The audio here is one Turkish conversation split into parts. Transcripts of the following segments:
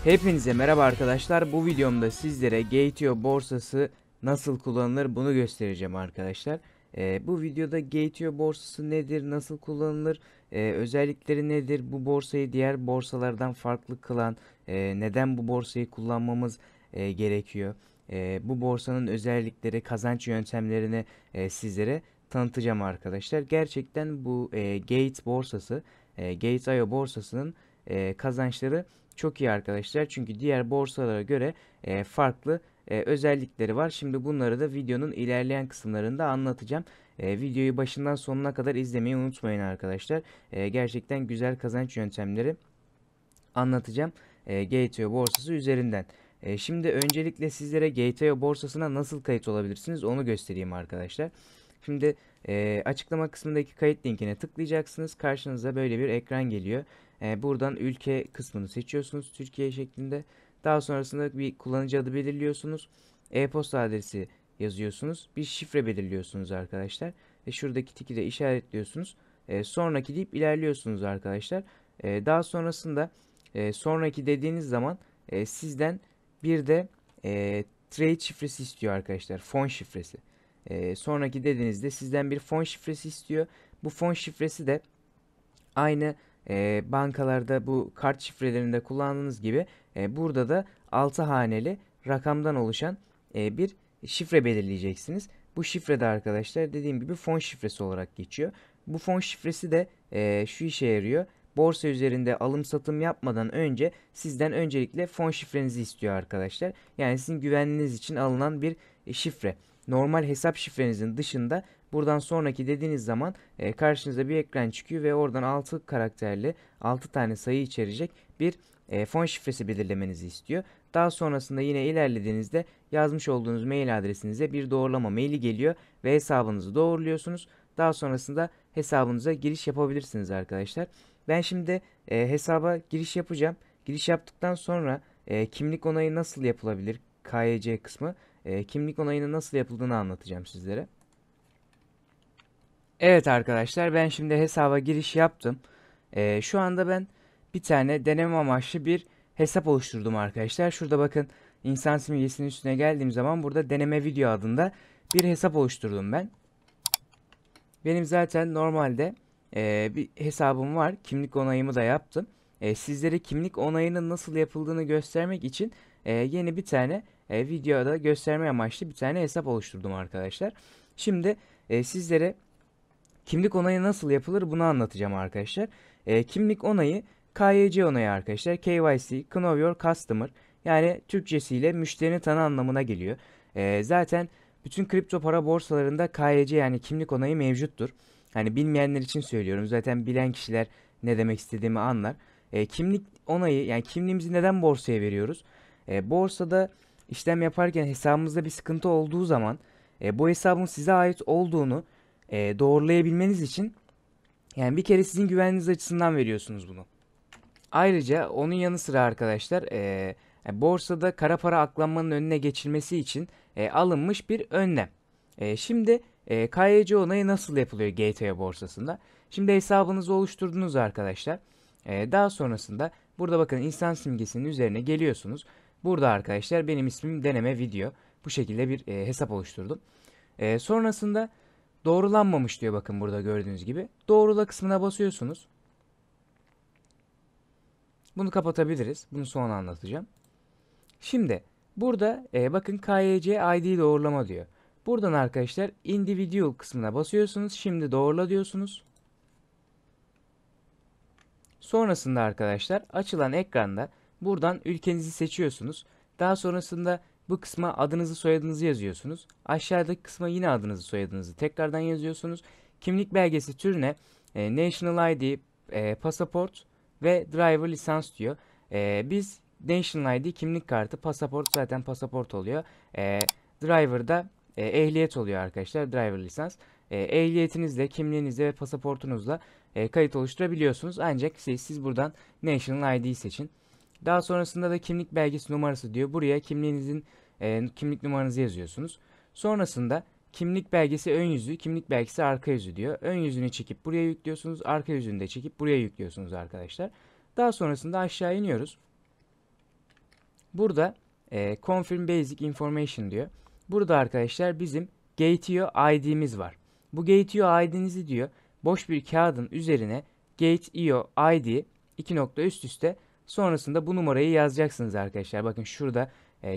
Hepinize merhaba arkadaşlar. Bu videomda sizlere Gate.io borsası nasıl kullanılır bunu göstereceğim arkadaşlar. Bu videoda Gate.io borsası nedir, nasıl kullanılır, özellikleri nedir, bu borsayı diğer borsalardan farklı kılan, neden bu borsayı kullanmamız gerekiyor, bu borsanın özellikleri, kazanç yöntemlerini sizlere tanıtacağım arkadaşlar. Gerçekten bu Gate borsası, Gate.io borsasının kazançları çok iyi arkadaşlar. Çünkü diğer borsalara göre farklı özellikleri var. Şimdi bunları da videonun ilerleyen kısımlarında anlatacağım. Videoyu başından sonuna kadar izlemeyi unutmayın arkadaşlar. Gerçekten güzel kazanç yöntemleri anlatacağım Gate.io borsası üzerinden. Şimdi öncelikle sizlere Gate.io borsasına nasıl kayıt olabilirsiniz onu göstereyim arkadaşlar. Şimdi açıklama kısmındaki kayıt linkine tıklayacaksınız. Karşınıza böyle bir ekran geliyor. Buradan ülke kısmını seçiyorsunuz Türkiye şeklinde. Daha sonrasında bir kullanıcı adı belirliyorsunuz. E-posta adresi yazıyorsunuz. Bir şifre belirliyorsunuz arkadaşlar. Ve şuradaki tiki de işaretliyorsunuz. Sonraki deyip ilerliyorsunuz arkadaşlar. Daha sonrasında sonraki dediğiniz zaman sizden bir de trade şifresi istiyor arkadaşlar. Fon şifresi. Sonraki dediğinizde sizden bir fon şifresi istiyor. Bu fon şifresi de aynı bankalarda bu kart şifrelerinde kullandığınız gibi burada da 6 haneli rakamdan oluşan bir şifre belirleyeceksiniz. Bu şifre de arkadaşlar dediğim gibi fon şifresi olarak geçiyor. Bu fon şifresi de şu işe yarıyor. Borsa üzerinde alım satım yapmadan önce sizden öncelikle fon şifrenizi istiyor arkadaşlar. Yani sizin güvenliğiniz için alınan bir şifre. Normal hesap şifrenizin dışında buradan sonraki dediğiniz zaman karşınıza bir ekran çıkıyor ve oradan 6 karakterli 6 tane sayı içerecek bir fon şifresi belirlemenizi istiyor. Daha sonrasında yine ilerlediğinizde yazmış olduğunuz mail adresinize bir doğrulama maili geliyor ve hesabınızı doğruluyorsunuz. Daha sonrasında hesabınıza giriş yapabilirsiniz arkadaşlar. Ben şimdi hesaba giriş yapacağım. Giriş yaptıktan sonra kimlik onayı nasıl yapılabilir? KYC kısmı. Kimlik onayının nasıl yapıldığını anlatacağım sizlere. Evet arkadaşlar ben şimdi hesaba giriş yaptım. Şu anda ben bir tane deneme amaçlı bir hesap oluşturdum arkadaşlar. Şurada bakın insan simgesinin üstüne geldiğim zaman burada deneme video adında bir hesap oluşturdum ben. Benim zaten normalde bir hesabım var. Kimlik onayımı da yaptım. Sizlere kimlik onayının nasıl yapıldığını göstermek için yeni bir tane videoda gösterme amaçlı bir tane hesap oluşturdum arkadaşlar. Şimdi sizlere kimlik onayı nasıl yapılır bunu anlatacağım arkadaşlar. Kimlik onayı KYC onayı arkadaşlar. KYC, Know Your Customer. Yani Türkçesiyle müşterini tanı anlamına geliyor. Zaten bütün kripto para borsalarında KYC yani kimlik onayı mevcuttur. Hani bilmeyenler için söylüyorum. Zaten bilen kişiler ne demek istediğimi anlar. Kimlik onayı yani kimliğimizi neden borsaya veriyoruz? Borsada işlem yaparken hesabımızda bir sıkıntı olduğu zaman bu hesabın size ait olduğunu doğrulayabilmeniz için yani bir kere sizin güvenliğiniz açısından veriyorsunuz bunu. Ayrıca onun yanı sıra arkadaşlar borsada kara para aklanmanın önüne geçilmesi için alınmış bir önlem. Şimdi KYC onayı nasıl yapılıyor GTO borsasında? Şimdi hesabınızı oluşturdunuz arkadaşlar. Daha sonrasında burada bakın insan simgesinin üzerine geliyorsunuz. Burada arkadaşlar benim ismim deneme video. Bu şekilde bir hesap oluşturdum. Sonrasında doğrulanmamış diyor bakın burada gördüğünüz gibi. Doğrula kısmına basıyorsunuz. Bunu kapatabiliriz. Bunu sonra anlatacağım. Şimdi burada bakın KYC ID doğrulama diyor. Buradan arkadaşlar individual kısmına basıyorsunuz. Şimdi doğrula diyorsunuz. Sonrasında arkadaşlar açılan ekranda buradan ülkenizi seçiyorsunuz. Daha sonrasında bu kısma adınızı soyadınızı yazıyorsunuz. Aşağıdaki kısma yine adınızı soyadınızı tekrardan yazıyorsunuz. Kimlik belgesi türüne National ID, pasaport ve driver lisans diyor. Biz National ID kimlik kartı, pasaport zaten pasaport oluyor. Driver da ehliyet oluyor arkadaşlar. Driver lisans. Ehliyetinizle, kimliğinizle ve pasaportunuzla kayıt oluşturabiliyorsunuz. Ancak siz buradan National ID'yi seçin. Daha sonrasında da kimlik belgesi numarası diyor. Buraya kimliğinizin kimlik numaranızı yazıyorsunuz. Sonrasında kimlik belgesi ön yüzü, kimlik belgesi arka yüzü diyor. Ön yüzünü çekip buraya yüklüyorsunuz. Arka yüzünü de çekip buraya yüklüyorsunuz arkadaşlar. Daha sonrasında aşağı iniyoruz. Burada Confirm Basic Information diyor. Burada arkadaşlar bizim Gate.io ID'miz var. Bu Gate.io ID'nizi diyor boş bir kağıdın üzerine Gate.io ID iki nokta üst üste, sonrasında bu numarayı yazacaksınız arkadaşlar. Bakın şurada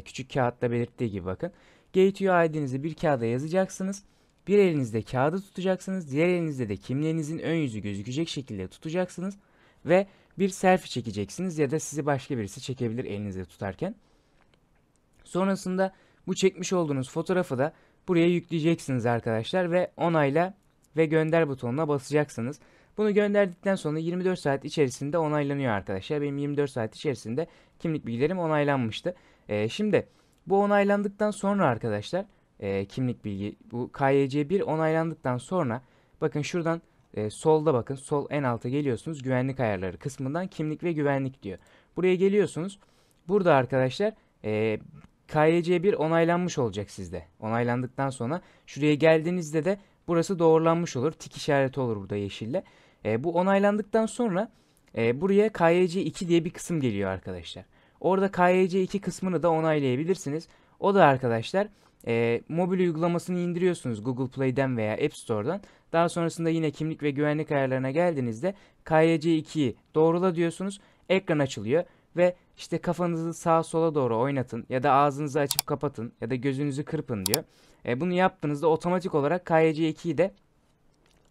küçük kağıtta belirttiği gibi bakın. Gate.io ID'nizi bir kağıda yazacaksınız. Bir elinizde kağıdı tutacaksınız. Diğer elinizde de kimliğinizin ön yüzü gözükecek şekilde tutacaksınız. Ve bir selfie çekeceksiniz ya da sizi başka birisi çekebilir elinizde tutarken. Sonrasında bu çekmiş olduğunuz fotoğrafı da buraya yükleyeceksiniz arkadaşlar ve onayla ve gönder butonuna basacaksınız. Bunu gönderdikten sonra 24 saat içerisinde onaylanıyor arkadaşlar. Benim 24 saat içerisinde kimlik bilgilerim onaylanmıştı. Şimdi bu onaylandıktan sonra arkadaşlar kimlik bilgi bu KYC1 onaylandıktan sonra bakın şuradan solda bakın sol en alta geliyorsunuz, güvenlik ayarları kısmından kimlik ve güvenlik diyor. Buraya geliyorsunuz. Burada arkadaşlar KYC1 onaylanmış olacak sizde. Onaylandıktan sonra şuraya geldiğinizde de burası doğrulanmış olur. Tik işareti olur burada yeşille. Bu onaylandıktan sonra buraya KYC2 diye bir kısım geliyor arkadaşlar. Orada KYC2 kısmını da onaylayabilirsiniz. O da arkadaşlar mobil uygulamasını indiriyorsunuz Google Play'den veya App Store'dan. Daha sonrasında yine kimlik ve güvenlik ayarlarına geldiğinizde KYC2'yi doğrula diyorsunuz. Ekran açılıyor ve işte kafanızı sağa sola doğru oynatın ya da ağzınızı açıp kapatın ya da gözünüzü kırpın diyor. Bunu yaptığınızda otomatik olarak KYC2'yi de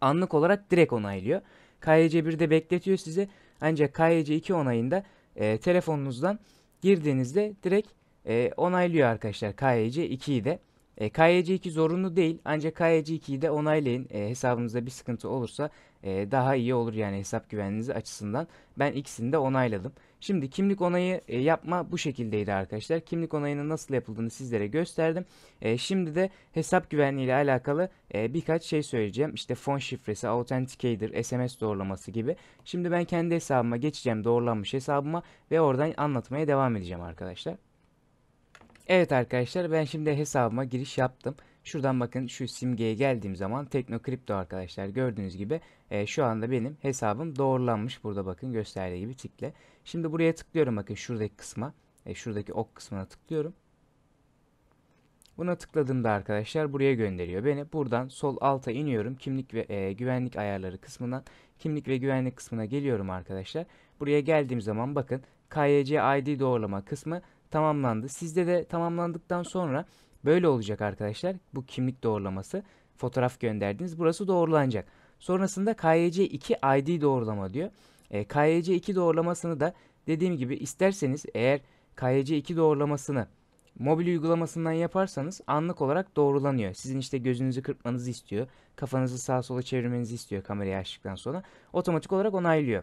anlık olarak direkt onaylıyor. KYC1'de bekletiyor sizi. Ancak KYC2 onayında telefonunuzdan girdiğinizde direkt onaylıyor arkadaşlar KYC2'yi de. KYC2 zorunlu değil ancak KYC2'yi de onaylayın. Hesabınızda bir sıkıntı olursa daha iyi olur yani hesap güvenliğiniz açısından. Ben ikisini de onayladım. Şimdi kimlik onayı yapma bu şekildeydi arkadaşlar. Kimlik onayının nasıl yapıldığını sizlere gösterdim. Şimdi de hesap güvenliği ile alakalı birkaç şey söyleyeceğim. İşte fon şifresi, authenticator, SMS doğrulaması gibi. Şimdi ben kendi hesabıma geçeceğim, doğrulanmış hesabıma ve oradan anlatmaya devam edeceğim arkadaşlar. Evet arkadaşlar, ben şimdi hesabıma giriş yaptım. Şuradan bakın şu simgeye geldiğim zaman Teknokripto arkadaşlar gördüğünüz gibi şu anda benim hesabım doğrulanmış. Burada bakın gösterdiği gibi tıkla. Şimdi buraya tıklıyorum, bakın şuradaki kısma. Şuradaki ok kısmına tıklıyorum. Buna tıkladığımda arkadaşlar buraya gönderiyor beni. Buradan sol alta iniyorum. Kimlik ve güvenlik ayarları kısmından kimlik ve güvenlik kısmına geliyorum arkadaşlar. Buraya geldiğim zaman bakın KYC ID doğrulama kısmı tamamlandı. Sizde de tamamlandıktan sonra böyle olacak arkadaşlar. Bu kimlik doğrulaması, fotoğraf gönderdiniz. Burası doğrulanacak. Sonrasında KYC2 ID doğrulama diyor. KYC2 doğrulamasını da dediğim gibi isterseniz eğer KYC2 doğrulamasını mobil uygulamasından yaparsanız anlık olarak doğrulanıyor. Sizin işte gözünüzü kırpmanızı istiyor. Kafanızı sağa sola çevirmenizi istiyor kamerayı açtıktan sonra. Otomatik olarak onaylıyor.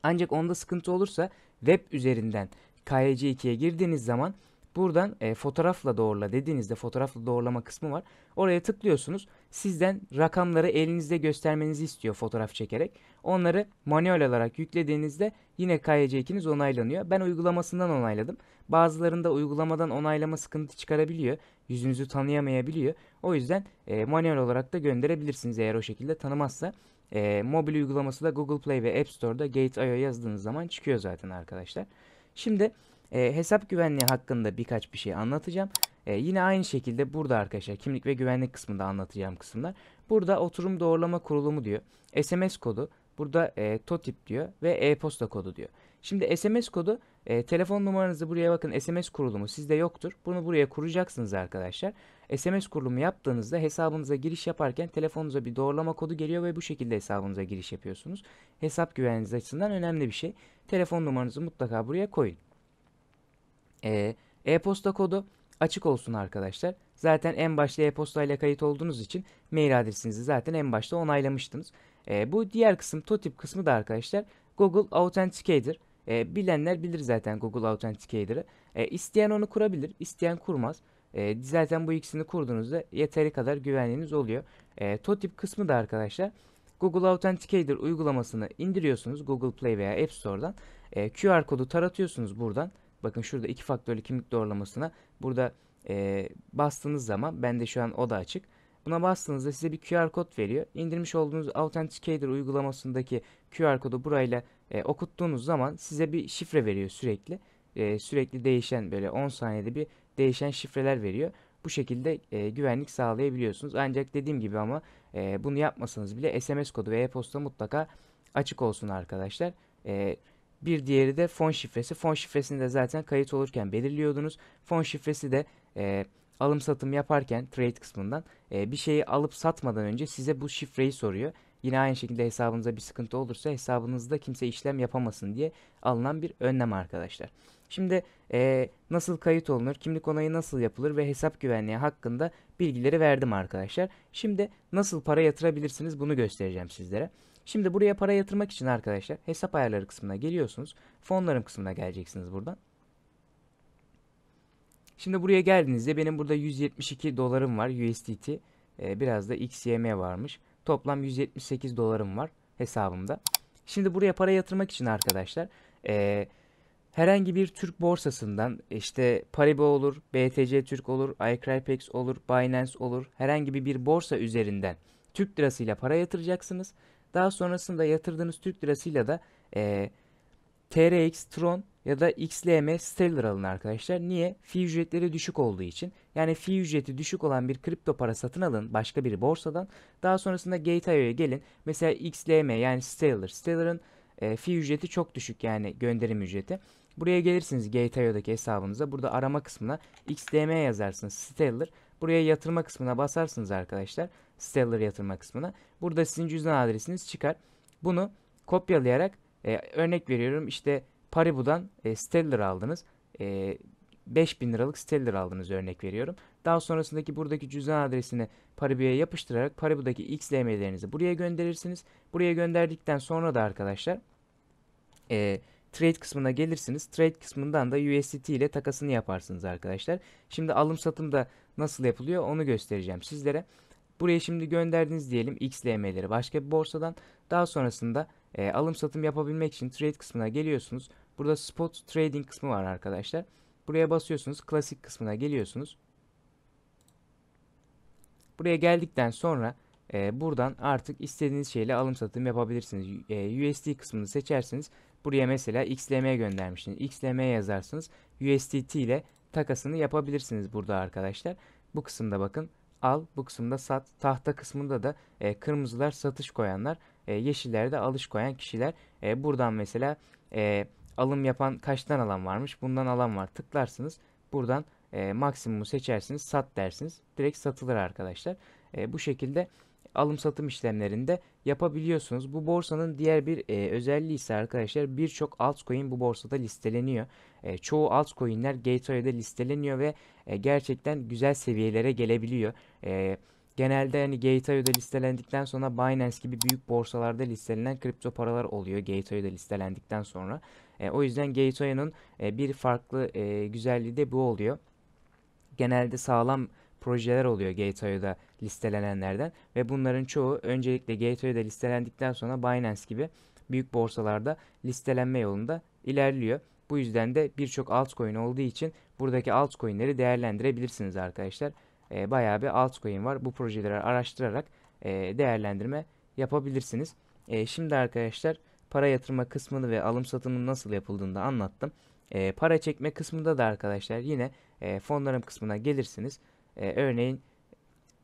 Ancak onda sıkıntı olursa web üzerinden KYC2'ye girdiğiniz zaman buradan fotoğrafla doğrula dediğinizde fotoğrafla doğrulama kısmı var. Oraya tıklıyorsunuz. Sizden rakamları elinizde göstermenizi istiyor fotoğraf çekerek. Onları manuel olarak yüklediğinizde yine KYC2'niz onaylanıyor. Ben uygulamasından onayladım. Bazılarında uygulamadan onaylama sıkıntı çıkarabiliyor. Yüzünüzü tanıyamayabiliyor. O yüzden manuel olarak da gönderebilirsiniz eğer o şekilde tanımazsa. Mobil uygulaması da Google Play ve App Store'da Gate.io yazdığınız zaman çıkıyor zaten arkadaşlar. Şimdi hesap güvenliği hakkında birkaç bir şey anlatacağım. Yine aynı şekilde burada arkadaşlar kimlik ve güvenlik kısmında anlatacağım kısımlar. Burada oturum doğrulama kurulumu diyor. SMS kodu, burada TOTIP diyor ve e-posta kodu diyor. Şimdi SMS kodu telefon numaranızı buraya bakın, SMS kurulumu sizde yoktur. Bunu buraya kuracaksınız arkadaşlar. SMS kurulumu yaptığınızda hesabınıza giriş yaparken telefonunuza bir doğrulama kodu geliyor ve bu şekilde hesabınıza giriş yapıyorsunuz. Hesap güvenliğiniz açısından önemli bir şey. Telefon numaranızı mutlaka buraya koyun. E-posta kodu açık olsun arkadaşlar. Zaten en başta e-posta ile kayıt olduğunuz için mail adresinizi zaten en başta onaylamıştınız. Bu diğer kısım TOTIP kısmı da arkadaşlar Google Authenticator. Bilenler bilir zaten Google Authenticator'ı. İsteyen onu kurabilir, isteyen kurmaz. Zaten bu ikisini kurduğunuzda yeteri kadar güvenliğiniz oluyor. TOTIP kısmı da arkadaşlar Google Authenticator uygulamasını indiriyorsunuz Google Play veya App Store'dan. QR kodu taratıyorsunuz buradan. Bakın şurada iki faktörlü kimlik doğrulamasına burada bastığınız zaman, bende şu an o da açık. Buna bastığınızda size bir QR kod veriyor. İndirmiş olduğunuz Authenticator uygulamasındaki QR kodu burayla okuttuğunuz zaman size bir şifre veriyor sürekli. sürekli değişen, böyle 10 saniyede bir değişen şifreler veriyor. Bu şekilde güvenlik sağlayabiliyorsunuz. Ancak dediğim gibi ama bunu yapmasanız bile SMS kodu ve e-posta mutlaka açık olsun arkadaşlar. E, Bir diğeri de fon şifresi. Fon şifresini de zaten kayıt olurken belirliyordunuz. Fon şifresi de alım satım yaparken trade kısmından bir şeyi alıp satmadan önce size bu şifreyi soruyor. Yine aynı şekilde hesabınıza bir sıkıntı olursa hesabınızda kimse işlem yapamasın diye alınan bir önlem arkadaşlar. Şimdi nasıl kayıt olunur, kimlik onayı nasıl yapılır ve hesap güvenliği hakkında bilgileri verdim arkadaşlar. Şimdi nasıl para yatırabilirsiniz bunu göstereceğim sizlere. Şimdi buraya para yatırmak için arkadaşlar hesap ayarları kısmına geliyorsunuz. Fonlarım kısmına geleceksiniz buradan. Şimdi buraya geldiğinizde benim burada 172 dolarım var USDT. Biraz da XYM varmış. Toplam 178 dolarım var hesabımda. Şimdi buraya para yatırmak için arkadaşlar e, herhangi bir Türk borsasından işte Paribu olur, BTC Türk olur, iCrypex olur, Binance olur. Herhangi bir borsa üzerinden Türk lirasıyla para yatıracaksınız. Daha sonrasında yatırdığınız Türk lirasıyla da e, TRX, Tron ya da XLM Stellar alın arkadaşlar. Niye? Fee ücretleri düşük olduğu için. Yani fee ücreti düşük olan bir kripto para satın alın başka bir borsadan. Daha sonrasında Gate.io'ya gelin. Mesela XLM yani Stellar. Stellar'ın fee ücreti çok düşük, yani gönderim ücreti. Buraya gelirsiniz Gate.io'daki hesabınıza. Burada arama kısmına XLM yazarsınız, Stellar. Buraya yatırma kısmına basarsınız arkadaşlar. Stellar yatırma kısmına. Burada sizin cüzdan adresiniz çıkar. Bunu kopyalayarak örnek veriyorum, işte Paribu'dan Stellar aldınız. 5000 liralık Stellar aldınız örnek veriyorum. Daha sonrasındaki buradaki cüzdan adresini Paribu'ya yapıştırarak Paribu'daki XLM'lerinizi buraya gönderirsiniz. Buraya gönderdikten sonra da arkadaşlar Trade kısmına gelirsiniz. Trade kısmından da USDT ile takasını yaparsınız arkadaşlar. Şimdi alım satım da nasıl yapılıyor onu göstereceğim sizlere. Buraya şimdi gönderdiniz diyelim XLM'leri başka bir borsadan. Daha sonrasında alım satım yapabilmek için trade kısmına geliyorsunuz. Burada spot trading kısmı var arkadaşlar. Buraya basıyorsunuz. Klasik kısmına geliyorsunuz. Buraya geldikten sonra buradan artık istediğiniz şeyle alım satım yapabilirsiniz. USD kısmını seçersiniz. Buraya mesela XLM göndermişsiniz. XLM yazarsınız. USDT ile takasını yapabilirsiniz burada arkadaşlar. Bu kısımda bakın al, bu kısımda sat. Tahta kısmında da kırmızılar satış koyanlar, yeşillerde alış koyan kişiler. Buradan mesela alım yapan kaç tane alan varmış? Bundan alan var. Tıklarsınız. Buradan maksimumu seçersiniz. Sat dersiniz. Direkt satılır arkadaşlar. Bu şekilde alım satım işlemlerinde yapabiliyorsunuz. Bu borsanın diğer bir özelliği ise arkadaşlar birçok altcoin bu borsada listeleniyor. Çoğu altcoin'ler Gate.io'da listeleniyor ve gerçekten güzel seviyelere gelebiliyor. Genelde hani Gate.io'da listelendikten sonra Binance gibi büyük borsalarda listelenen kripto paralar oluyor Gate.io'da listelendikten sonra. O yüzden Gate.io'nun bir farklı güzelliği de bu oluyor. Genelde sağlam projeler oluyor Gate.io'da listelenenlerden ve bunların çoğu öncelikle Gate.io'da listelendikten sonra Binance gibi büyük borsalarda listelenme yolunda ilerliyor. Bu yüzden de birçok altcoin olduğu için buradaki altcoin'leri değerlendirebilirsiniz arkadaşlar. Bayağı bir altcoin var. Bu projeleri araştırarak değerlendirme yapabilirsiniz. Şimdi arkadaşlar para yatırma kısmını ve alım satımının nasıl yapıldığını da anlattım. Para çekme kısmında da arkadaşlar yine fonlarım kısmına gelirsiniz. Örneğin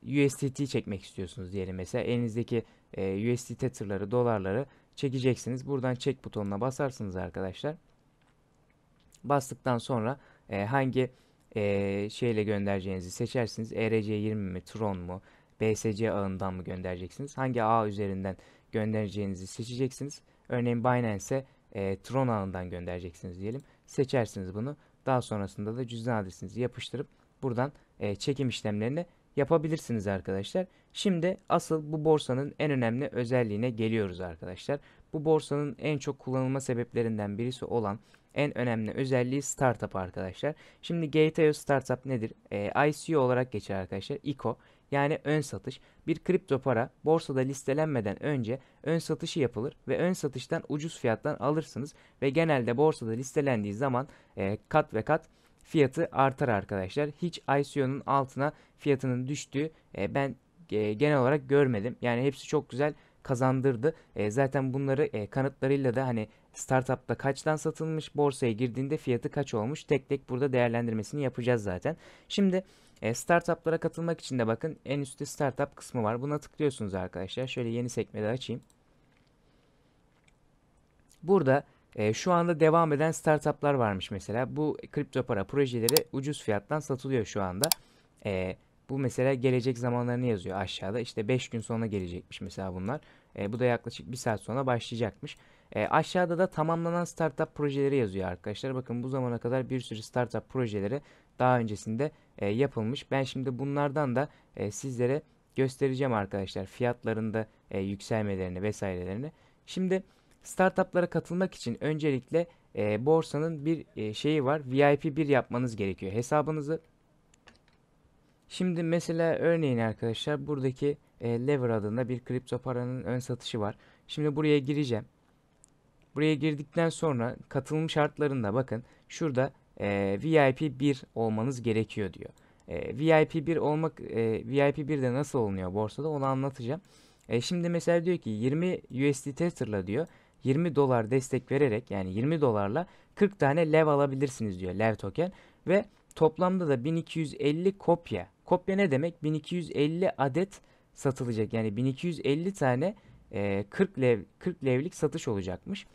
USDT çekmek istiyorsunuz diyelim mesela. Elinizdeki USD Tether'ları, dolarları çekeceksiniz. Buradan çek butonuna basarsınız arkadaşlar. Bastıktan sonra hangi şeyle göndereceğinizi seçersiniz. ERC20 mi, Tron mu, BSC ağından mı göndereceksiniz? Hangi ağ üzerinden göndereceğinizi seçeceksiniz. Örneğin Binance'e Tron ağından göndereceksiniz diyelim. Seçersiniz bunu. Daha sonrasında da cüzdan adresinizi yapıştırıp buradan çekim işlemlerini yapabilirsiniz arkadaşlar. Şimdi asıl bu borsanın en önemli özelliğine geliyoruz arkadaşlar. Bu borsanın en çok kullanılma sebeplerinden birisi olan en önemli özelliği startup arkadaşlar. Şimdi Gate.io startup nedir? ICO olarak geçer arkadaşlar. ICO yani ön satış. Bir kripto para borsada listelenmeden önce ön satışı yapılır ve ön satıştan ucuz fiyattan alırsınız ve genelde borsada listelendiği zaman kat ve kat fiyatı artar arkadaşlar. Hiç ICO'nun altına fiyatının düştüğü ben genel olarak görmedim. Yani hepsi çok güzel kazandırdı. Zaten bunları kanıtlarıyla da hani startupta kaçtan satılmış, borsaya girdiğinde fiyatı kaç olmuş, tek tek burada değerlendirmesini yapacağız zaten. Şimdi startuplara katılmak için de bakın en üstte startup kısmı var. Buna tıklıyorsunuz arkadaşlar. Şöyle yeni sekmede açayım. Burada şu anda devam eden startuplar varmış mesela. Bu kripto para projeleri ucuz fiyattan satılıyor şu anda. E, Bu mesela gelecek zamanlarını yazıyor aşağıda. İşte 5 gün sonra gelecekmiş mesela bunlar. Bu da yaklaşık bir saat sonra başlayacakmış. Aşağıda da tamamlanan startup projeleri yazıyor arkadaşlar. Bakın bu zamana kadar bir sürü startup projeleri daha öncesinde yapılmış. Ben şimdi bunlardan da sizlere göstereceğim arkadaşlar. Fiyatlarında yükselmelerini vesairelerini. Şimdi startuplara katılmak için öncelikle borsanın bir şeyi var. VIP1 yapmanız gerekiyor hesabınızı. Şimdi mesela örneğin arkadaşlar buradaki Lever adında bir kripto paranın ön satışı var. Şimdi buraya gireceğim. Buraya girdikten sonra katılım şartlarında bakın şurada VIP1 olmanız gerekiyor diyor. VIP1 olmak VIP1'de nasıl olunuyor borsada onu anlatacağım. Şimdi mesela diyor ki 20 USD Tether'la diyor 20 dolar destek vererek yani 20 dolarla 40 tane LEV alabilirsiniz diyor LEV token ve toplamda da 1250 kopya. Kopya ne demek? 1250 adet satılacak. Yani 1250 tane 40 levlik satış olacakmış.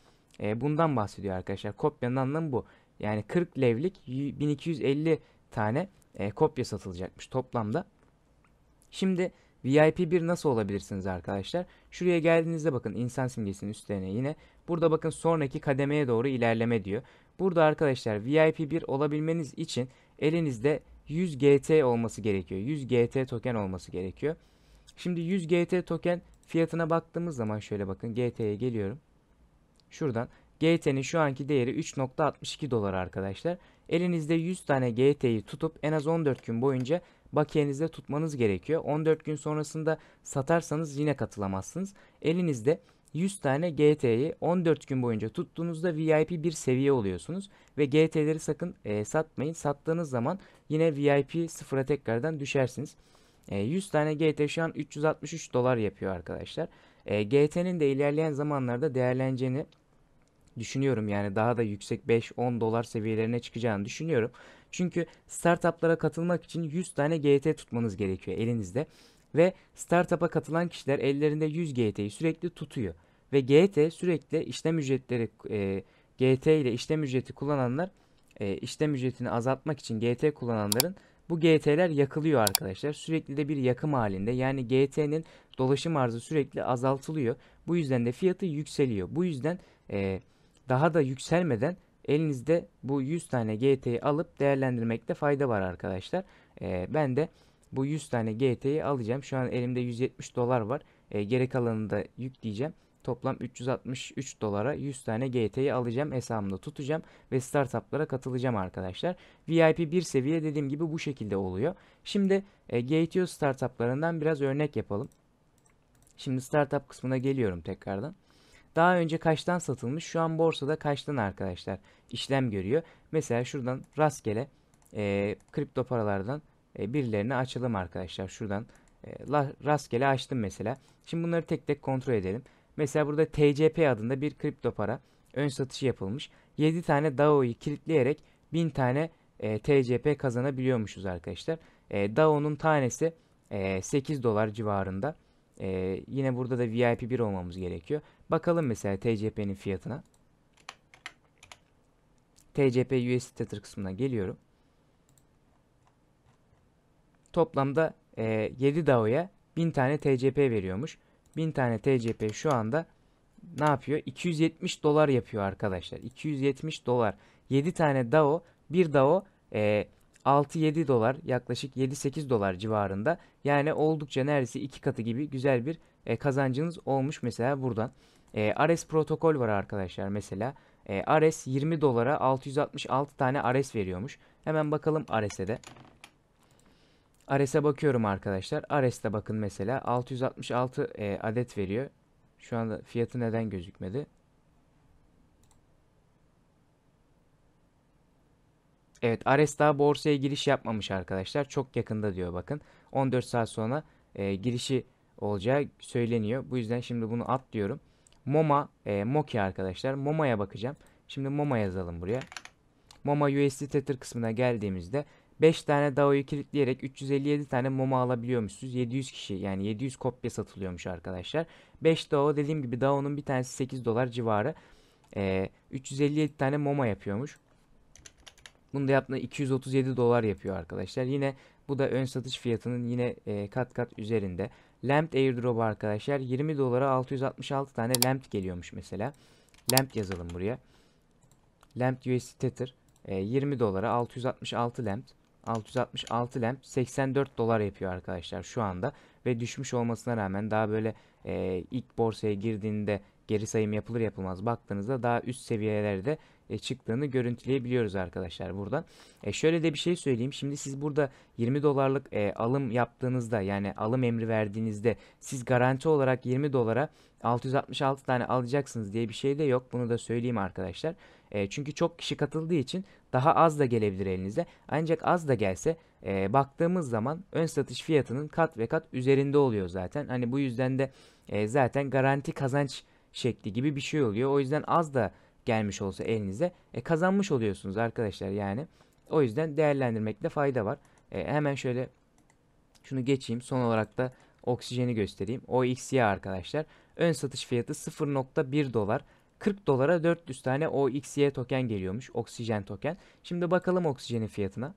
Bundan bahsediyor arkadaşlar. Kopyanın anlamı bu. Yani 40 levlik 1250 tane kopya satılacakmış toplamda. Şimdi VIP1 nasıl olabilirsiniz arkadaşlar? Şuraya geldiğinizde bakın insan simgesinin üstlerine yine. Burada bakın sonraki kademeye doğru ilerleme diyor. Burada arkadaşlar VIP1 olabilmeniz için elinizde 100 GT olması gerekiyor. 100 GT token olması gerekiyor. Şimdi 100 GT token fiyatına baktığımız zaman şöyle bakın GT'ye geliyorum. Şuradan GT'nin şu anki değeri 3.62 dolar arkadaşlar. Elinizde 100 tane GT'yi tutup en az 14 gün boyunca bakiyenizde tutmanız gerekiyor. 14 gün sonrasında satarsanız yine katılamazsınız. Elinizde 100 tane GT'yi 14 gün boyunca tuttuğunuzda VIP bir seviye oluyorsunuz. Ve GT'leri sakın satmayın. Sattığınız zaman yine VIP sıfıra tekrardan düşersiniz. 100 tane GT şu an 363 dolar yapıyor arkadaşlar. GT'nin de ilerleyen zamanlarda değerleneceğini düşünüyorum. Yani daha da yüksek 5-10 dolar seviyelerine çıkacağını düşünüyorum. Çünkü startuplara katılmak için 100 tane GT tutmanız gerekiyor elinizde. Ve startup'a katılan kişiler ellerinde 100 GT'yi sürekli tutuyor. Ve GT sürekli işlem ücretleri GT ile işlem ücreti kullananlar işlem ücretini azaltmak için GT kullananların bu GT'ler yakılıyor arkadaşlar. Sürekli de bir yakım halinde. Yani GT'nin dolaşım arzı sürekli azaltılıyor. Bu yüzden de fiyatı yükseliyor. Bu yüzden e, daha da yükselmeden elinizde bu 100 tane GT'yi alıp değerlendirmekte fayda var arkadaşlar. Ben de bu 100 tane GT'yi alacağım. Şu an elimde 170 dolar var. Geri kalanını da yükleyeceğim. Toplam 363 dolara 100 tane GT'yi alacağım. Hesabımda tutacağım ve startuplara katılacağım arkadaşlar. VIP 1 seviye dediğim gibi bu şekilde oluyor. Şimdi GTO startuplarından biraz örnek yapalım. Şimdi startup kısmına geliyorum tekrardan. Daha önce kaçtan satılmış? Şu an borsada kaçtan arkadaşlar işlem görüyor. Mesela şuradan rastgele kripto paralardan birilerini açalım arkadaşlar. Şuradan rastgele açtım mesela. Şimdi bunları tek tek kontrol edelim. Mesela burada TCP adında bir kripto para ön satışı yapılmış. 7 tane DAO'yu kilitleyerek 1000 tane TCP kazanabiliyormuşuz arkadaşlar. DAO'nun tanesi 8 dolar civarında. Yine burada da VIP 1 olmamız gerekiyor. Bakalım mesela TCP'nin fiyatına. TCP USD Tether kısmına geliyorum. Toplamda 7 DAO'ya 1000 tane TCP veriyormuş. 1000 tane TCP şu anda ne yapıyor? 270 dolar yapıyor arkadaşlar. 270 dolar. 7 tane DAO, bir DAO 6-7 dolar, yaklaşık 7-8 dolar civarında. Yani oldukça neredeyse iki katı gibi güzel bir kazancınız olmuş mesela buradan. Ares protokol var arkadaşlar mesela. Ares 20 dolara 666 tane Ares veriyormuş. Hemen bakalım Ares'e de. Ares'e bakıyorum arkadaşlar. Ares'te bakın mesela 666 adet veriyor. Şu anda fiyatı neden gözükmedi? Evet, Ares daha borsaya giriş yapmamış arkadaşlar. Çok yakında diyor bakın. 14 saat sonra girişi olacağı söyleniyor. Bu yüzden şimdi bunu atlıyorum. Moki arkadaşlar. Moma'ya bakacağım. Şimdi Moma yazalım buraya. Moma USD Tether kısmına geldiğimizde 5 tane DAO'yu kilitleyerek 357 tane Moma alabiliyormuşuz. 700 kişi, yani 700 kopya satılıyormuş arkadaşlar. 5 DAO, dediğim gibi DAO'nun bir tanesi 8 dolar civarı. 357 tane Moma yapıyormuş. Bunu da yaptığında 237 dolar yapıyor arkadaşlar. Yine bu da ön satış fiyatının yine kat kat üzerinde. Lamp airdrop arkadaşlar 20 dolara 666 tane lamp geliyormuş mesela. Lamp yazalım buraya. Lamp USD Tether 20 dolara 666 lamp. 666 lamp 84 dolar yapıyor arkadaşlar şu anda. Ve düşmüş olmasına rağmen daha böyle ilk borsaya girdiğinde geri sayım yapılır yapılmaz baktığınızda daha üst seviyelerde çıktığını görüntüleyebiliyoruz arkadaşlar buradan. Şöyle de bir şey söyleyeyim. Şimdi siz burada 20 dolarlık alım yaptığınızda, yani alım emri verdiğinizde, siz garanti olarak 20 dolara 666 tane alacaksınız diye bir şey de yok. Bunu da söyleyeyim arkadaşlar. Çünkü çok kişi katıldığı için daha az da gelebilir elinize. Ancak az da gelse baktığımız zaman ön satış fiyatının kat ve kat üzerinde oluyor zaten. Hani bu yüzden de zaten garanti kazanç şekli gibi bir şey oluyor. O yüzden az da gelmiş olsa elinize kazanmış oluyorsunuz arkadaşlar yani. O yüzden değerlendirmekte fayda var. Hemen şöyle şunu geçeyim. Son olarak da oksijeni göstereyim. OXY arkadaşlar. Ön satış fiyatı 0.1 dolar. 40 dolara 400 tane OXY token geliyormuş. Oksijen token. Şimdi bakalım oksijenin fiyatına.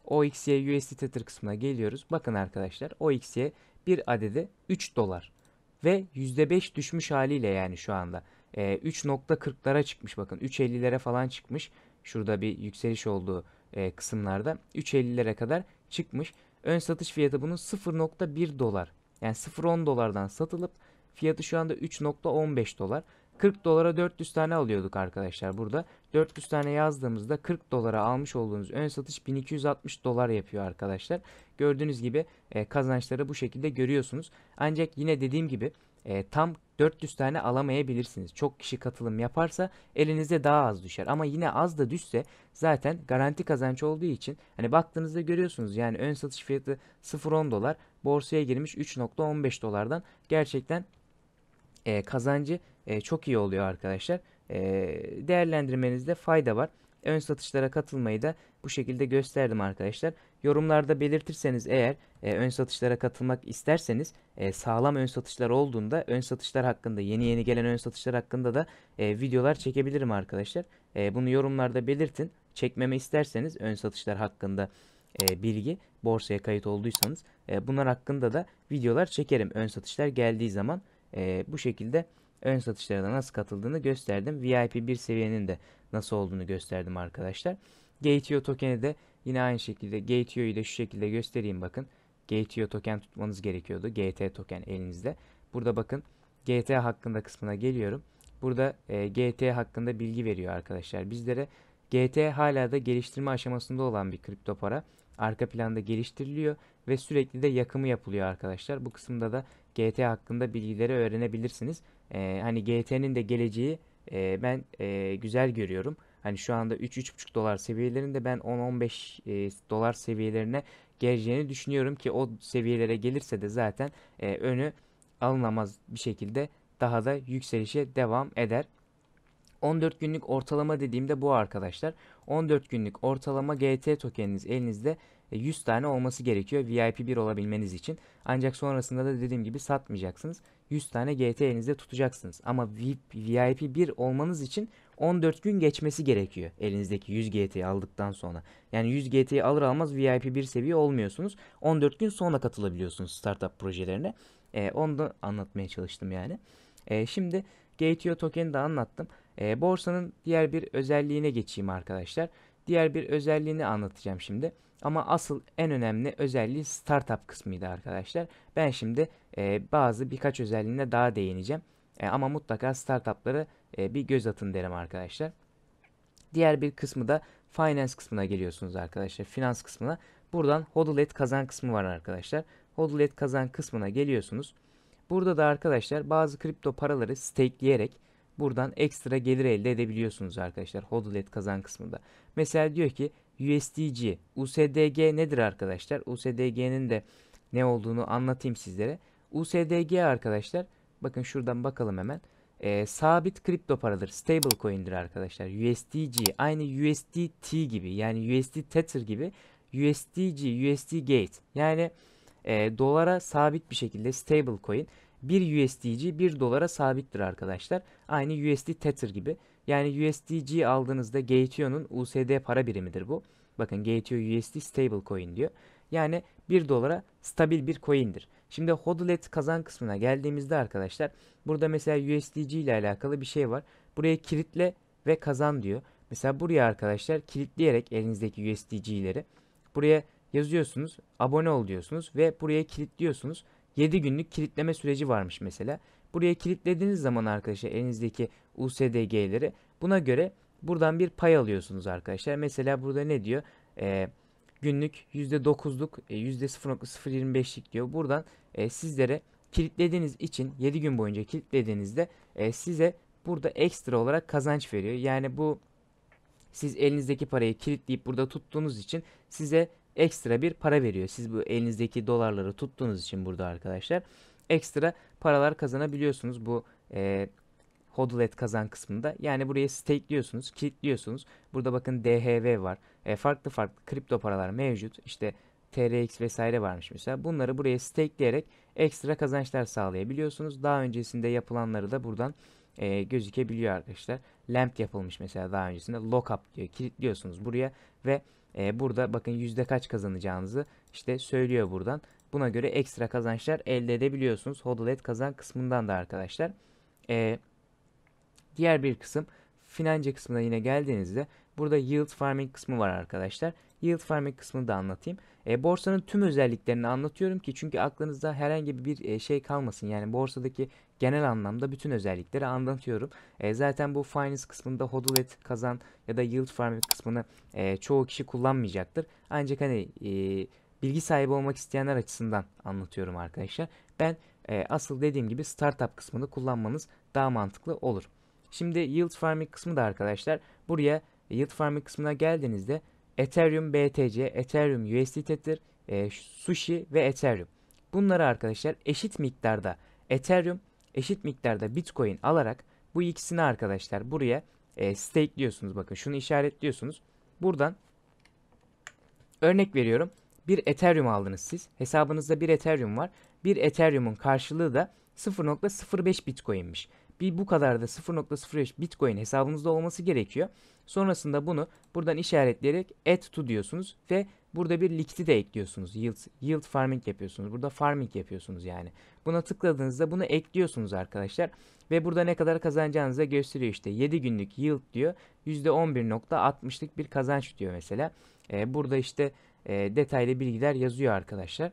OXY USD Tether kısmına geliyoruz. Bakın arkadaşlar, OXY bir adedi 3 dolar. Ve %5 düşmüş haliyle, yani şu anda 3.40'lara çıkmış, bakın 3.50'lere falan çıkmış. Şurada bir yükseliş olduğu kısımlarda 3.50'lere kadar çıkmış. Ön satış fiyatı bunun 0.1 dolar. Yani 0.10 dolardan satılıp fiyatı şu anda 3.15 dolar. 40 dolara 400 tane alıyorduk arkadaşlar burada. 400 tane yazdığımızda 40 dolara almış olduğunuz ön satış 1260 dolar yapıyor arkadaşlar. Gördüğünüz gibi kazançları bu şekilde görüyorsunuz. Ancak yine dediğim gibi tam 400 tane alamayabilirsiniz. Çok kişi katılım yaparsa elinize daha az düşer. Ama yine az da düşse zaten garanti kazanç olduğu için hani baktığınızda görüyorsunuz, yani ön satış fiyatı 0.10 dolar, borsaya girmiş 3.15 dolardan, gerçekten kazancı çok iyi oluyor arkadaşlar. Değerlendirmenizde fayda var. Ön satışlara katılmayı da bu şekilde gösterdim arkadaşlar. Yorumlarda belirtirseniz eğer ön satışlara katılmak isterseniz, sağlam ön satışlar olduğunda ön satışlar hakkında, yeni gelen ön satışlar hakkında da videolar çekebilirim arkadaşlar. Bunu yorumlarda belirtin. Çekmemi isterseniz ön satışlar hakkında bilgi, borsaya kayıt olduysanız bunlar hakkında da videolar çekerim ön satışlar geldiği zaman. Bu şekilde ön satışlara nasıl katıldığını gösterdim. VIP 1 seviyenin de nasıl olduğunu gösterdim arkadaşlar. Gate.io tokeni de yine aynı şekilde, Gate.io'yu da şu şekilde göstereyim bakın. Gate.io token tutmanız gerekiyordu. GT token elinizde. Burada bakın GT hakkında kısmına geliyorum. Burada GT hakkında bilgi veriyor arkadaşlar bizlere. GT hala da geliştirme aşamasında olan bir kripto para. Arka planda geliştiriliyor ve sürekli de yakımı yapılıyor arkadaşlar. Bu kısımda da GT hakkında bilgileri öğrenebilirsiniz. Hani GT'nin de geleceği ben güzel görüyorum. Hani şu anda 3-3,5 dolar seviyelerinde, ben 10-15 dolar seviyelerine geleceğini düşünüyorum ki o seviyelere gelirse de zaten önü alınamaz bir şekilde daha da yükselişe devam eder. 14 günlük ortalama dediğimde bu arkadaşlar. 14 günlük ortalama GT tokeniniz elinizde 100 tane olması gerekiyor VIP 1 olabilmeniz için. Ancak sonrasında da dediğim gibi satmayacaksınız. 100 tane GT elinizde tutacaksınız. Ama VIP 1 olmanız için 14 gün geçmesi gerekiyor elinizdeki 100 GT'yi aldıktan sonra. Yani 100 GT'yi alır almaz VIP 1 seviye olmuyorsunuz. 14 gün sonra katılabiliyorsunuz startup projelerine. Onu da anlatmaya çalıştım yani. Şimdi Gate.io token'i de anlattım. Borsanın diğer bir özelliğine geçeyim arkadaşlar. Diğer bir özelliğini anlatacağım şimdi. Ama asıl en önemli özelliği startup kısmıydı arkadaşlar. Ben şimdi birkaç özelliğine daha değineceğim. Ama mutlaka startupları bir göz atın derim arkadaşlar. Diğer bir kısmı da finance kısmına geliyorsunuz arkadaşlar. Finans kısmına. Buradan hodl et kazan kısmı var arkadaşlar. Hodl et kazan kısmına geliyorsunuz. Burada da arkadaşlar bazı kripto paraları stakeleyerek buradan ekstra gelir elde edebiliyorsunuz arkadaşlar. Hodl et kazan kısmında. Mesela diyor ki USDG, USDG nedir arkadaşlar? USDG'nin de ne olduğunu anlatayım sizlere. USDG arkadaşlar, bakın şuradan bakalım hemen. Sabit kripto paradır. Stable coin'dir arkadaşlar. USDG aynı USDT gibi, yani USD Tether gibi USDG, USD Gate. Yani dolara sabit bir şekilde stable coin. Bir USDG 1 dolara sabittir arkadaşlar. Aynı USD Tether gibi. Yani USDG aldığınızda Gateio'nun USD para birimidir bu. Bakın Gateio USD stable coin diyor. Yani 1 dolara stabil bir coin'dir. Şimdi hodl kazan kısmına geldiğimizde arkadaşlar, burada mesela USDG ile alakalı bir şey var. Buraya kilitle ve kazan diyor. Mesela buraya arkadaşlar kilitleyerek elinizdeki USDG'leri buraya yazıyorsunuz, abone ol diyorsunuz ve buraya kilitliyorsunuz. 7 günlük kilitleme süreci varmış mesela. Buraya kilitlediğiniz zaman arkadaşlar elinizdeki USDG'leri, buna göre buradan bir pay alıyorsunuz arkadaşlar. Mesela burada ne diyor? Günlük %9'luk, %0.025'lik diyor. Buradan sizlere kilitlediğiniz için 7 gün boyunca kilitlediğinizde size burada ekstra olarak kazanç veriyor. Yani bu, siz elinizdeki parayı kilitleyip burada tuttuğunuz için size ekstra bir para veriyor. Siz bu elinizdeki dolarları tuttuğunuz için burada arkadaşlar ekstra paralar kazanabiliyorsunuz bu hodl kazan kısmında. Yani buraya stakeliyorsunuz, kilitliyorsunuz. Burada bakın DHV var. Farklı farklı kripto paralar mevcut. İşte TRX vesaire varmış mesela. Bunları buraya stakeleyerek ekstra kazançlar sağlayabiliyorsunuz. Daha öncesinde yapılanları da buradan gözükebiliyor arkadaşlar. Lamp yapılmış mesela daha öncesinde. Lockup diyor. Kilitliyorsunuz buraya ve burada bakın yüzde kaç kazanacağınızı işte söylüyor buradan. Buna göre ekstra kazançlar elde edebiliyorsunuz. Hodl kazan kısmından da arkadaşlar. Diğer bir kısım finance kısmına yine geldiğinizde burada yield farming kısmı var arkadaşlar. Yield farming kısmını da anlatayım. Borsanın tüm özelliklerini anlatıyorum ki çünkü aklınızda herhangi bir şey kalmasın. Yani borsadaki genel anlamda bütün özellikleri anlatıyorum. Zaten bu finance kısmında hodl kazan ya da yield farming kısmını çoğu kişi kullanmayacaktır. Ancak hani bilgi sahibi olmak isteyenler açısından anlatıyorum arkadaşlar. Ben asıl dediğim gibi startup kısmını kullanmanız daha mantıklı olur. Şimdi yield farming kısmı da arkadaşlar, buraya yield farming kısmına geldiğinizde Ethereum BTC, Ethereum USD Tether, Sushi ve Ethereum. Bunları arkadaşlar eşit miktarda Ethereum, eşit miktarda Bitcoin alarak bu ikisini arkadaşlar buraya stakeliyorsunuz. Bakın şunu işaretliyorsunuz. Buradan örnek veriyorum. Bir Ethereum aldınız siz. Hesabınızda bir Ethereum var. Bir Ethereum'un karşılığı da 0.05 Bitcoin'miş. Bir bu kadar da 0.05 Bitcoin hesabınızda olması gerekiyor. Sonrasında bunu buradan işaretleyerek add to diyorsunuz ve burada bir liquidity de ekliyorsunuz. Yield farming yapıyorsunuz. Burada farming yapıyorsunuz yani. Buna tıkladığınızda bunu ekliyorsunuz arkadaşlar. Ve burada ne kadar kazanacağınızı da gösteriyor işte. 7 günlük yield diyor. %11.60'lık bir kazanç diyor mesela. Burada işte detaylı bilgiler yazıyor arkadaşlar.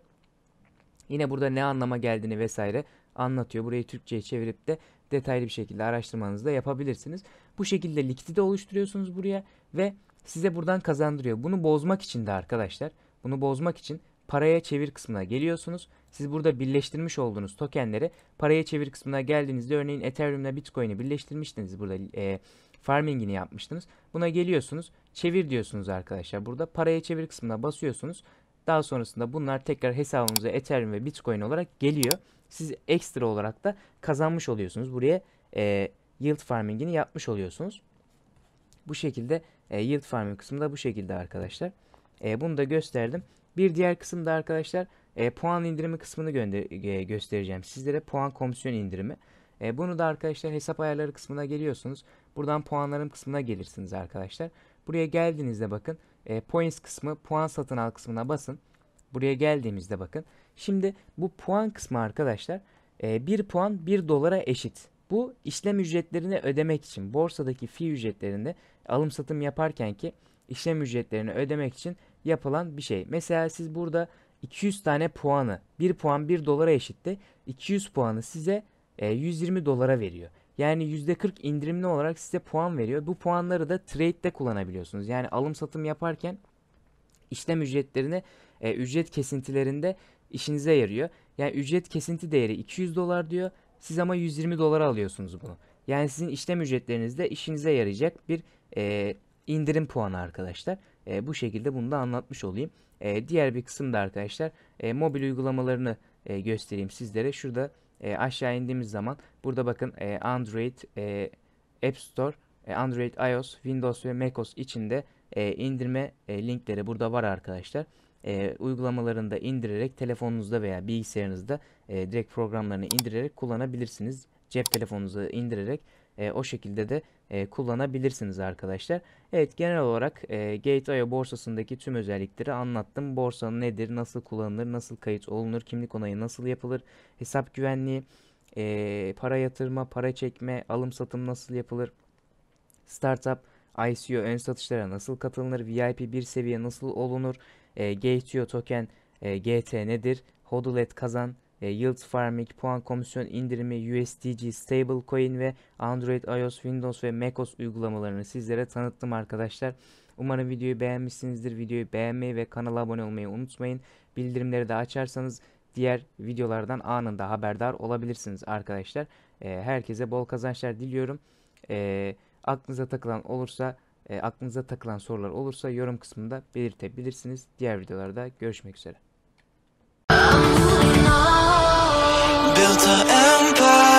Yine burada ne anlama geldiğini vesaire anlatıyor. Burayı Türkçe'ye çevirip de detaylı bir şekilde araştırmanızı da yapabilirsiniz. Bu şekilde likidite oluşturuyorsunuz buraya ve size buradan kazandırıyor. Bunu bozmak için de arkadaşlar, bunu bozmak için paraya çevir kısmına geliyorsunuz. Siz burada birleştirmiş olduğunuz tokenleri paraya çevir kısmına geldiğinizde, örneğin Ethereum ile Bitcoin'i birleştirmiştiniz, burada farming'ini yapmıştınız. Buna geliyorsunuz, çevir diyorsunuz arkadaşlar. Burada paraya çevir kısmına basıyorsunuz. Daha sonrasında bunlar tekrar hesabınıza Ethereum ve Bitcoin olarak geliyor. Siz ekstra olarak da kazanmış oluyorsunuz. Buraya yield farming'ini yapmış oluyorsunuz. Bu şekilde yield farming kısmı da bu şekilde arkadaşlar. Bunu da gösterdim. Bir diğer kısımda arkadaşlar puan indirimi kısmını göstereceğim sizlere. Puan komisyon indirimi. Bunu da arkadaşlar hesap ayarları kısmına geliyorsunuz. Buradan puanlarım kısmına gelirsiniz arkadaşlar. Buraya geldiğinizde bakın points kısmı, puan satın al kısmına basın. Buraya geldiğimizde bakın. Şimdi bu puan kısmı arkadaşlar 1 puan 1 dolara eşit. Bu işlem ücretlerini ödemek için, borsadaki fee ücretlerinde alım satım yaparken ki işlem ücretlerini ödemek için yapılan bir şey. Mesela siz burada 200 tane puanı, 1 puan 1 dolara eşitti. 200 puanı size 120 dolara veriyor. Yani %40 indirimli olarak size puan veriyor. Bu puanları da trade'de kullanabiliyorsunuz. Yani alım satım yaparken işlem ücretlerini ücret kesintilerinde işinize yarıyor. Yani ücret kesinti değeri 200 dolar diyor. Siz ama 120 dolara alıyorsunuz bunu. Yani sizin işlem ücretlerinizde işinize yarayacak bir indirim puanı arkadaşlar. Bu şekilde bunu da anlatmış olayım. Diğer bir kısımda arkadaşlar mobil uygulamalarını göstereyim sizlere. Şurada aşağı indiğimiz zaman burada bakın Android App Store, Android, iOS, Windows ve macOS içinde indirme linkleri burada var arkadaşlar. Uygulamalarını da indirerek telefonunuzda veya bilgisayarınızda direkt programlarını indirerek kullanabilirsiniz. Cep telefonunuza indirerek o şekilde de kullanabilirsiniz arkadaşlar. Evet, genel olarak Gate.io borsasındaki tüm özellikleri anlattım. Borsa nedir, nasıl kullanılır, nasıl kayıt olunur, kimlik onayı nasıl yapılır, hesap güvenliği, para yatırma, para çekme, alım satım nasıl yapılır, startup, ICO ön satışlara nasıl katılınır, VIP bir seviye nasıl olunur, Gate.io token, GT nedir, hodl et kazan, yield farming, puan komisyon indirimi, USDG stablecoin ve Android, iOS, Windows ve macOS uygulamalarını sizlere tanıttım arkadaşlar. Umarım videoyu beğenmişsinizdir. Videoyu beğenmeyi ve kanala abone olmayı unutmayın. Bildirimleri de açarsanız diğer videolardan anında haberdar olabilirsiniz arkadaşlar. Herkese bol kazançlar diliyorum. Aklınıza takılan olursa, aklınıza takılan sorular olursa yorum kısmında belirtebilirsiniz. Diğer videolarda görüşmek üzere. Built an empire.